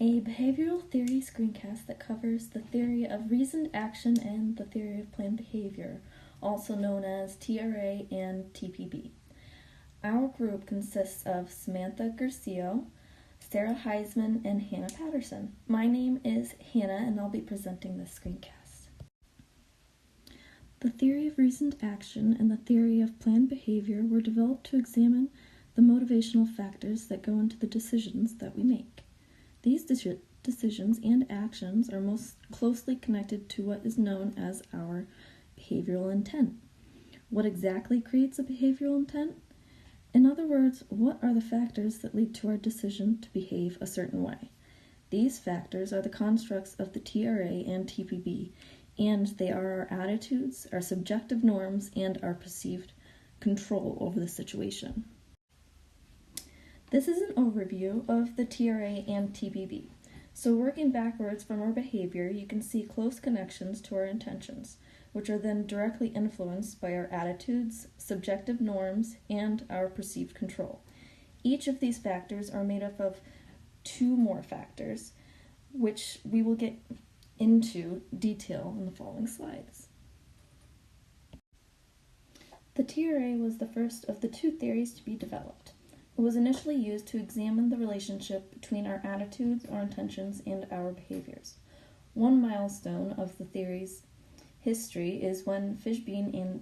a behavioral theory screencast that covers the theory of reasoned action and the theory of planned behavior, also known as TRA and TPB. Our group consists of Samantha Garcia, Sarah Heisman, and Hannah Patterson. My name is Hannah, and I'll be presenting this screencast. The theory of reasoned action and the theory of planned behavior were developed to examine the motivational factors that go into the decisions that we make. These decisions and actions are most closely connected to what is known as our behavioral intent. What exactly creates a behavioral intent? In other words, what are the factors that lead to our decision to behave a certain way? These factors are the constructs of the TRA and TPB, and they are our attitudes, our subjective norms, and our perceived control over the situation. This is an overview of the TRA and TPB. So working backwards from our behavior, you can see close connections to our intentions, which are then directly influenced by our attitudes, subjective norms, and our perceived control. Each of these factors are made up of two more factors, which we will get into detail in the following slides. The TRA was the first of the two theories to be developed. It was initially used to examine the relationship between our attitudes, our intentions, and our behaviors. One milestone of the theory's history is when Fishbein and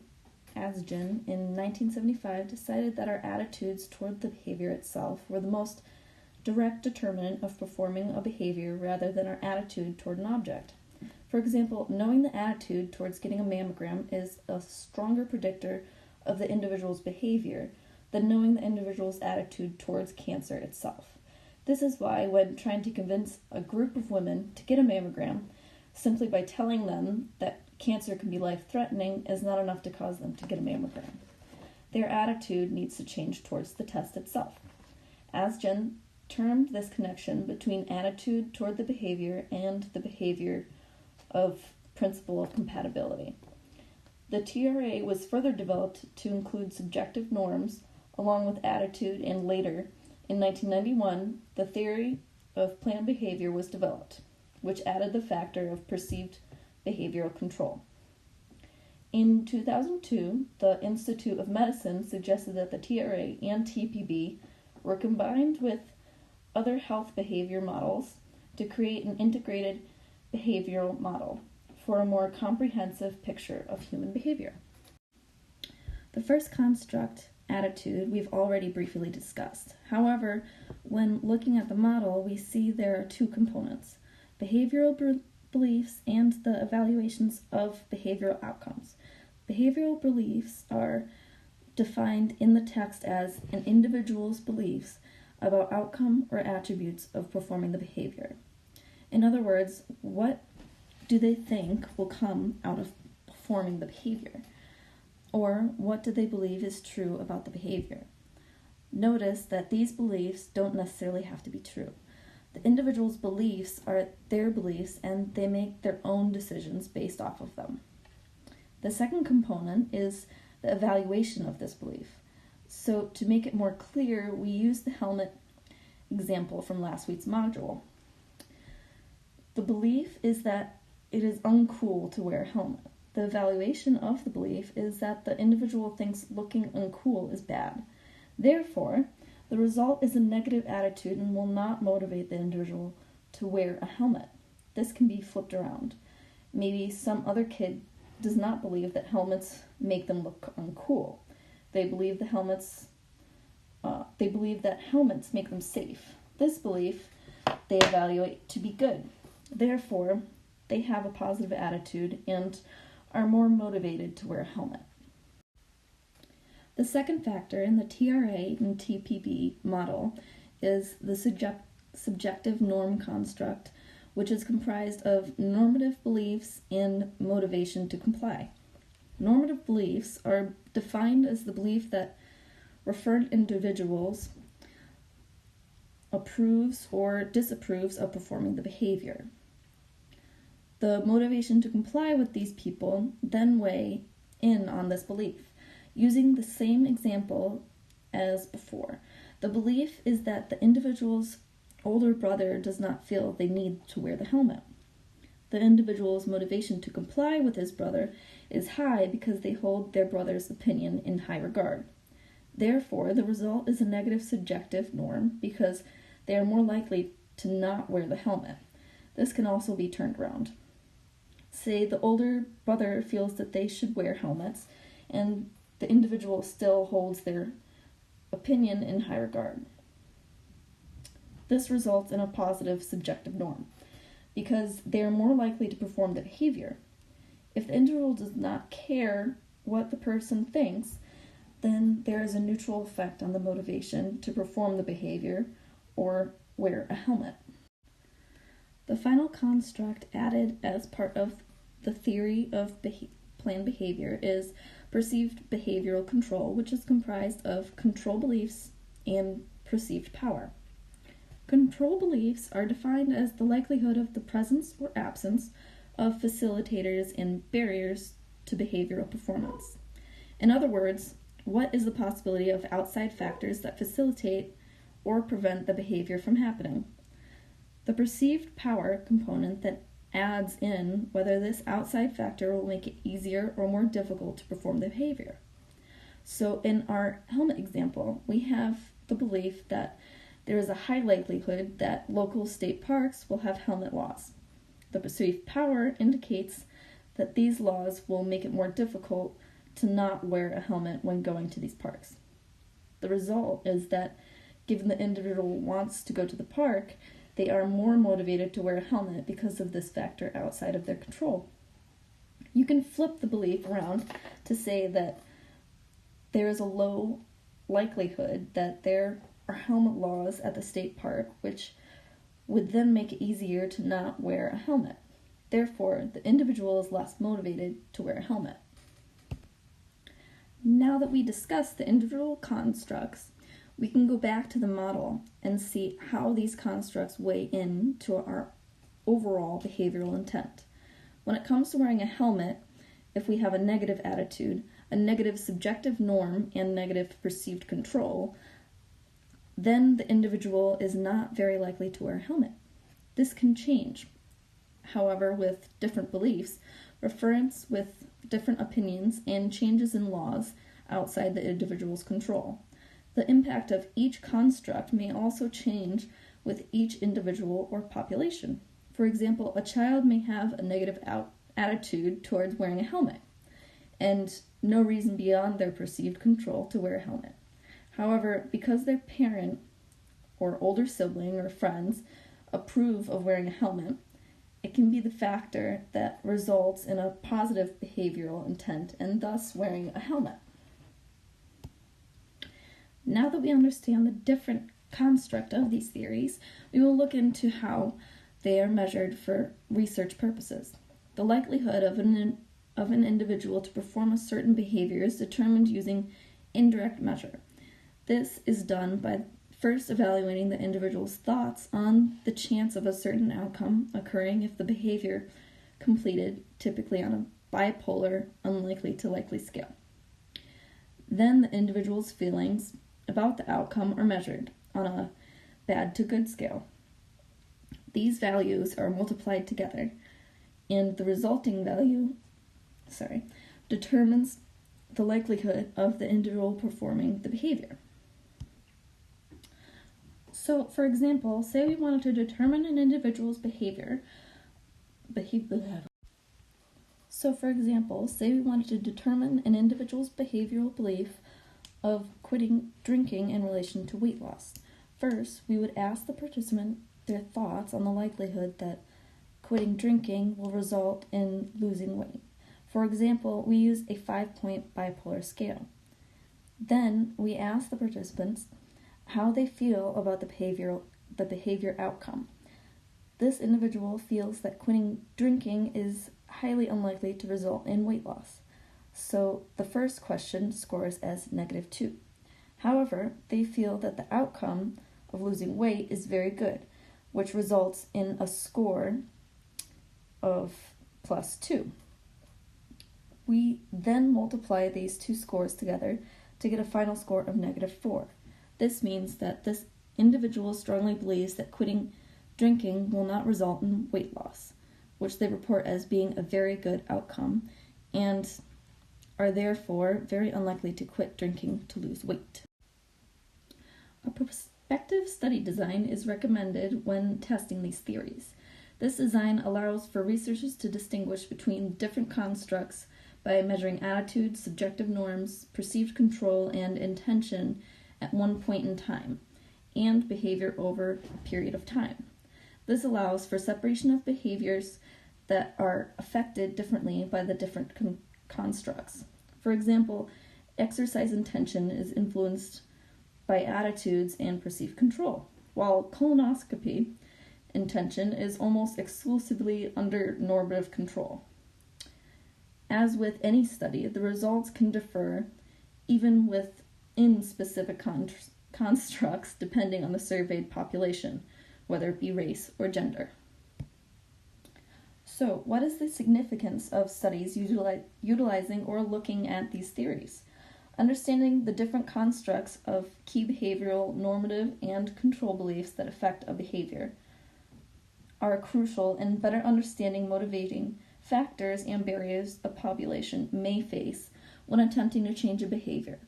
Azgen in 1975 decided that our attitudes toward the behavior itself were the most direct determinant of performing a behavior rather than our attitude toward an object. For example, knowing the attitude towards getting a mammogram is a stronger predictor of the individual's behavior than knowing the individual's attitude towards cancer itself. This is why, when trying to convince a group of women to get a mammogram, simply by telling them that cancer can be life-threatening is not enough to cause them to get a mammogram. Their attitude needs to change towards the test itself. Azgen termed this connection between attitude toward the behavior and the behavior of principle of compatibility. The TRA was further developed to include subjective norms along with attitude, and later, in 1991, the theory of planned behavior was developed, which added the factor of perceived behavioral control. In 2002, the Institute of Medicine suggested that the TRA and TPB were combined with other health behavior models to create an integrated behavioral model for a more comprehensive picture of human behavior. The first construct, attitude, we've already briefly discussed. However, when looking at the model, we see there are two components: behavioral beliefs and the evaluations of behavioral outcomes. Behavioral beliefs are defined in the text as an individual's beliefs about outcome or attributes of performing the behavior. In other words, what do they think will come out of performing the behavior? Or what do they believe is true about the behavior? Notice that these beliefs don't necessarily have to be true. The individual's beliefs are their beliefs, and they make their own decisions based off of them. The second component is the evaluation of this belief. So to make it more clear, we use the helmet example from last week's module. The belief is that it is uncool to wear a helmet. The evaluation of the belief is that the individual thinks looking uncool is bad. Therefore, the result is a negative attitude and will not motivate the individual to wear a helmet. This can be flipped around. Maybe some other kid does not believe that helmets make them look uncool. They believe that helmets make them safe. This belief they evaluate to be good. Therefore, they have a positive attitude and are more motivated to wear a helmet. The second factor in the TRA and TPB model is the subjective norm construct, which is comprised of normative beliefs and motivation to comply. Normative beliefs are defined as the belief that referred individuals approves or disapproves of performing the behavior. The motivation to comply with these people then weigh in on this belief. Using the same example as before, the belief is that the individuals older brother does not feel they need to wear the helmet. The individual's motivation to comply with his brother is high because they hold their brother's opinion in high regard. Therefore, the result is a negative subjective norm because they are more likely to not wear the helmet. This can also be turned around. Say the older brother feels that they should wear helmets, and the individual still holds their opinion in high regard. This results in a positive subjective norm because they are more likely to perform the behavior. If the individual does not care what the person thinks, then there is a neutral effect on the motivation to perform the behavior or wear a helmet. The final construct added as part of the theory of planned behavior is perceived behavioral control, which is comprised of control beliefs and perceived power. Control beliefs are defined as the likelihood of the presence or absence of facilitators and barriers to behavioral performance. In other words, what is the possibility of outside factors that facilitate or prevent the behavior from happening? The perceived power component that adds in whether this outside factor will make it easier or more difficult to perform the behavior. So in our helmet example, we have the belief that there is a high likelihood that local state parks will have helmet laws. The perceived power indicates that these laws will make it more difficult to not wear a helmet when going to these parks. The result is that, given the individual wants to go to the park, they are more motivated to wear a helmet because of this factor outside of their control. You can flip the belief around to say that there is a low likelihood that there are helmet laws at the state park, which would then make it easier to not wear a helmet. Therefore, the individual is less motivated to wear a helmet. Now that we discussed the individual constructs, we can go back to the model and see how these constructs weigh into our overall behavioral intent. When it comes to wearing a helmet, if we have a negative attitude, a negative subjective norm, and negative perceived control, then the individual is not very likely to wear a helmet. This can change, however, with different beliefs, reference with different opinions, and changes in laws outside the individual's control. The impact of each construct may also change with each individual or population. For example, a child may have a negative attitude towards wearing a helmet, and no reason beyond their perceived control to wear a helmet. However, because their parent or older sibling or friends approve of wearing a helmet, it can be the factor that results in a positive behavioral intent and thus wearing a helmet. Now that we understand the different construct of these theories, we will look into how they are measured for research purposes. The likelihood of an individual to perform a certain behavior is determined using indirect measure. This is done by first evaluating the individual's thoughts on the chance of a certain outcome occurring if the behavior completed, typically on a bipolar unlikely to likely scale. Then the individual's feelings about the outcome are measured on a bad to good scale. These values are multiplied together, and the resulting value determines the likelihood of the individual performing the behavior. So, for example, say we wanted to determine an individual's behavioral belief of quitting drinking in relation to weight loss. First, we would ask the participant their thoughts on the likelihood that quitting drinking will result in losing weight. For example, we use a 5-point bipolar scale. Then we ask the participants how they feel about the behavior outcome. This individual feels that quitting drinking is highly unlikely to result in weight loss. So the first question scores as -2. However, they feel that the outcome of losing weight is very good, which results in a score of +2. We then multiply these two scores together to get a final score of -4. This means that this individual strongly believes that quitting drinking will not result in weight loss, which they report as being a very good outcome, and are therefore very unlikely to quit drinking to lose weight. A prospective study design is recommended when testing these theories. This design allows for researchers to distinguish between different constructs by measuring attitudes, subjective norms, perceived control, and intention at one point in time, and behavior over a period of time. This allows for separation of behaviors that are affected differently by the different constructs. For example, exercise intention is influenced by attitudes and perceived control, while colonoscopy intention is almost exclusively under normative control. As with any study, the results can differ even within specific constructs depending on the surveyed population, whether it be race or gender. So, what is the significance of studies utilizing or looking at these theories? Understanding the different constructs of key behavioral, normative, and control beliefs that affect a behavior are crucial in better understanding motivating factors and barriers a population may face when attempting to change a behavior.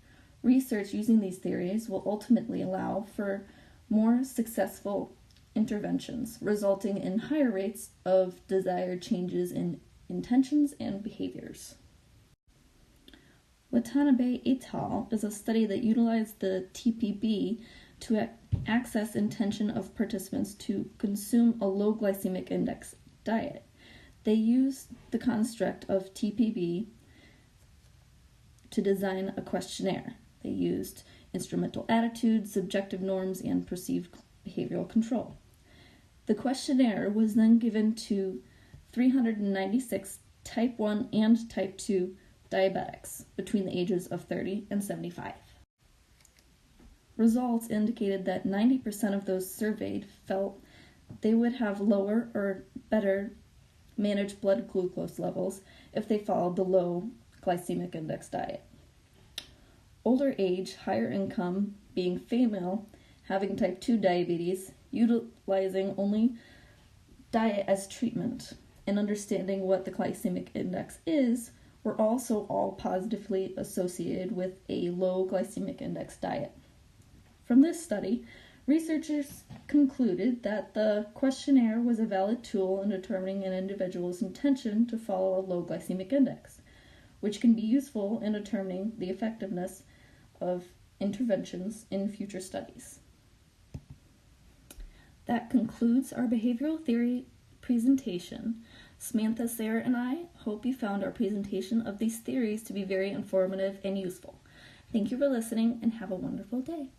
Research using these theories will ultimately allow for more successful interventions, resulting in higher rates of desired changes in intentions and behaviors. Watanabe et al. Is a study that utilized the TPB to access intention of participants to consume a low glycemic index diet. They used the construct of TPB to design a questionnaire. They used instrumental attitudes, subjective norms, and perceived behavioral control. The questionnaire was then given to 396 type 1 and type 2 diabetics between the ages of 30 and 75. Results indicated that 90% of those surveyed felt they would have lower or better managed blood glucose levels if they followed the low glycemic index diet. Older age, higher income, being female, having type 2 diabetes, utilizing only diet as treatment, and understanding what the glycemic index is, were also all positively associated with a low glycemic index diet. From this study, researchers concluded that the questionnaire was a valid tool in determining an individual's intention to follow a low glycemic index, which can be useful in determining the effectiveness of interventions in future studies. That concludes our behavioral theory presentation. Samantha, Sarah, and I hope you found our presentation of these theories to be very informative and useful. Thank you for listening and have a wonderful day.